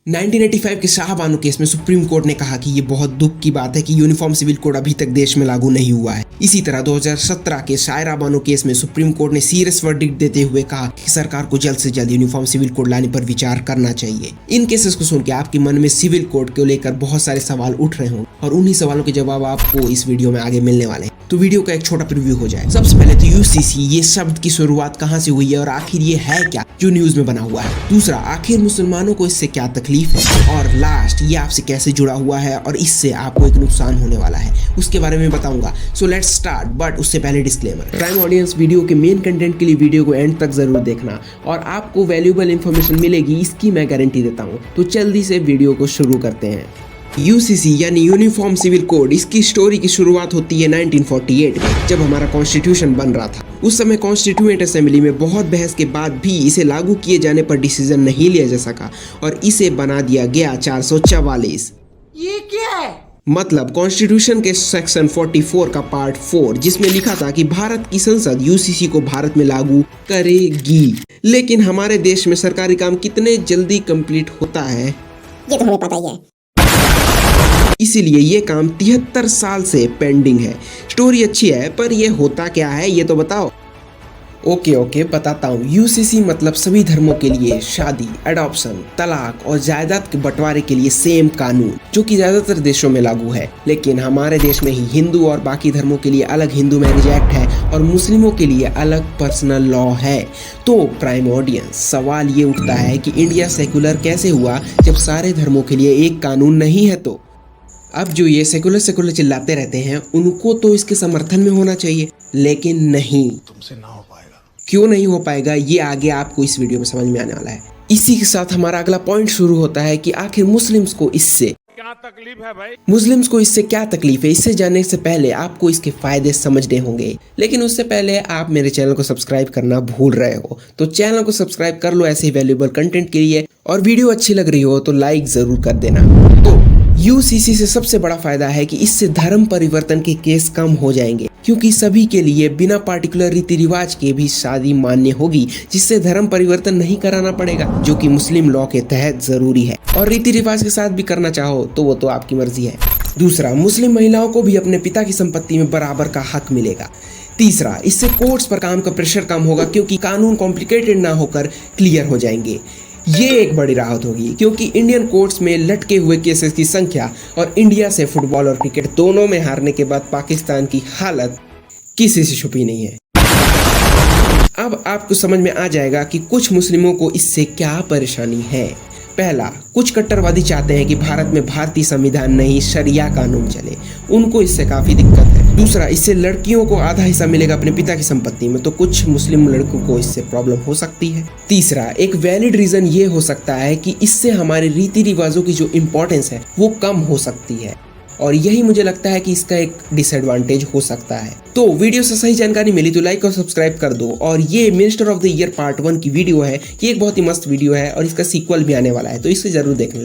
1985 के शाहबानो केस में supreme court ने कहा कि ये बहुत दुख की बात है कि यूनिफॉर्म सिविल कोड अभी तक देश में लागू नहीं हुआ है। इसी तरह 2017 के शायरा बानो केस में सुप्रीम कोर्ट ने सीरियस वर्डिक्ट देते हुए कहा कि सरकार को जल्द से जल्द यूनिफॉर्म सिविल कोड लाने पर विचार करना चाहिए। इन केसेस को सुन के आपके मन में सिविल कोड को लेकर बहुत सारे सवाल उठ रहे होंगे और उन्हीं सवालों के जवाब आपको इस वीडियो में आगे मिलने वाले हैं। तो वीडियो का एक छोटा प्रीव्यू हो जाए। सबसे पहले तो यूसीसी ये शब्द की शुरुआत कहाँ से हुई है और आखिर ये है क्या जो न्यूज में बना हुआ है। दूसरा, आखिर मुसलमानों को इससे क्या तकलीफ है। और लास्ट, ये आपसे कैसे जुड़ा हुआ है और इससे आपको एक नुकसान होने वाला है, उसके बारे में बताऊंगा। सो लेट्स स्टार्ट, बट उससे पहले डिस्क्लेमर। प्राइम ऑडियंस, वीडियो के मेन कंटेंट के लिए वीडियो को एंड तक जरूर देखना और आपको वैल्यूएबल इंफॉर्मेशन मिलेगी, इसकी मैं गारंटी देता हूँ। तो जल्दी से वीडियो को शुरू करते हैं। यूसीसी यानी यूनिफॉर्म सिविल कोड, इसकी स्टोरी की शुरुआत होती है 1948 में, जब हमारा कॉन्स्टिट्यूशन बन रहा था। उस समय कॉन्स्टिट्यूएंट असेंबली में बहुत बहस के बाद भी इसे लागू किए जाने पर डिसीजन नहीं लिया जा सका और इसे बना दिया गया 444। ये क्या है? मतलब कॉन्स्टिट्यूशन के सेक्शन 44 का पार्ट 4, जिसमें लिखा था कि भारत की संसद यूसीसी को भारत में लागू करेगी। लेकिन हमारे देश में सरकारी काम कितने जल्दी कंप्लीट होता है ये तो हमें पता ही है, इसीलिए ये काम 73 साल से पेंडिंग है। स्टोरी अच्छी है पर ये होता क्या है ये तो बताओ। ओके बताता हूँ। यूसीसी मतलब सभी धर्मों के लिए शादी, एडॉप्शन, तलाक और जायदाद के बंटवारे के लिए सेम कानून, जो कि ज्यादातर देशों में लागू है। लेकिन हमारे देश में ही हिंदू और बाकी धर्मों के लिए अलग हिंदू मैरिज एक्ट है और मुस्लिमों के लिए अलग पर्सनल लॉ है। तो प्राइम ऑडियंस, सवाल ये उठता है कि इंडिया सेकुलर कैसे हुआ जब सारे धर्मों के लिए एक कानून नहीं है। तो अब जो ये सेकुलर चिल्लाते रहते हैं उनको तो इसके समर्थन में होना चाहिए, लेकिन नहीं, तुमसे ना हो पाएगा। क्यों नहीं हो पाएगा ये आगे आपको इस वीडियो में समझ में आने वाला है। इसी के साथ हमारा अगला पॉइंट शुरू होता है कि आखिर मुस्लिम्स को इससे क्या तकलीफ है भाई? मुस्लिम्स को इससे क्या तकलीफ है। इससे जानने से पहले आपको इसके फायदे समझने होंगे, लेकिन उससे पहले आप मेरे चैनल को सब्सक्राइब करना भूल रहे हो तो चैनल को सब्सक्राइब कर लो ऐसे ही वैल्यूएबल कंटेंट के लिए, और वीडियो अच्छी लग रही हो तो लाइक जरूर कर देना। तो यूसीसी से सबसे बड़ा फायदा है कि इससे धर्म परिवर्तन के केस कम हो जाएंगे, क्योंकि सभी के लिए बिना पार्टिकुलर रीति रिवाज के भी शादी मान्य होगी, जिससे धर्म परिवर्तन नहीं कराना पड़ेगा, जो कि मुस्लिम लॉ के तहत जरूरी है। और रीति रिवाज के साथ भी करना चाहो तो वो तो आपकी मर्जी है। दूसरा, मुस्लिम महिलाओं को भी अपने पिता की संपत्ति में बराबर का हक मिलेगा। तीसरा, इससे कोर्ट्स पर काम का प्रेशर कम होगा, क्योंकि कानून कॉम्प्लिकेटेड ना होकर क्लियर हो जाएंगे। ये एक बड़ी राहत होगी, क्योंकि इंडियन कोर्ट्स में लटके हुए केसेस की संख्या और इंडिया से फुटबॉल और क्रिकेट दोनों में हारने के बाद पाकिस्तान की हालत किसी से छुपी नहीं है। अब आपको समझ में आ जाएगा कि कुछ मुस्लिमों को इससे क्या परेशानी है। पहला, कुछ कट्टरवादी चाहते हैं कि भारत में भारतीय संविधान नहीं शरिया कानून चले, उनको इससे काफी दिक्कत है। दूसरा, इससे लड़कियों को आधा हिस्सा मिलेगा अपने पिता की संपत्ति में, तो कुछ मुस्लिम लड़कों को इससे प्रॉब्लम हो सकती है। तीसरा, एक वैलिड रीजन ये हो सकता है कि इससे हमारे रीति रिवाजों की जो इम्पोर्टेंस है वो कम हो सकती है, और यही मुझे लगता है कि इसका एक डिसएडवांटेज हो सकता है। तो वीडियो से सही जानकारी मिली तो लाइक और सब्सक्राइब कर दो। और ये minister of the year part 1 की वीडियो है, ये एक बहुत ही मस्त वीडियो है और इसका सीक्वल भी आने वाला है, तो इसे जरूर देखना।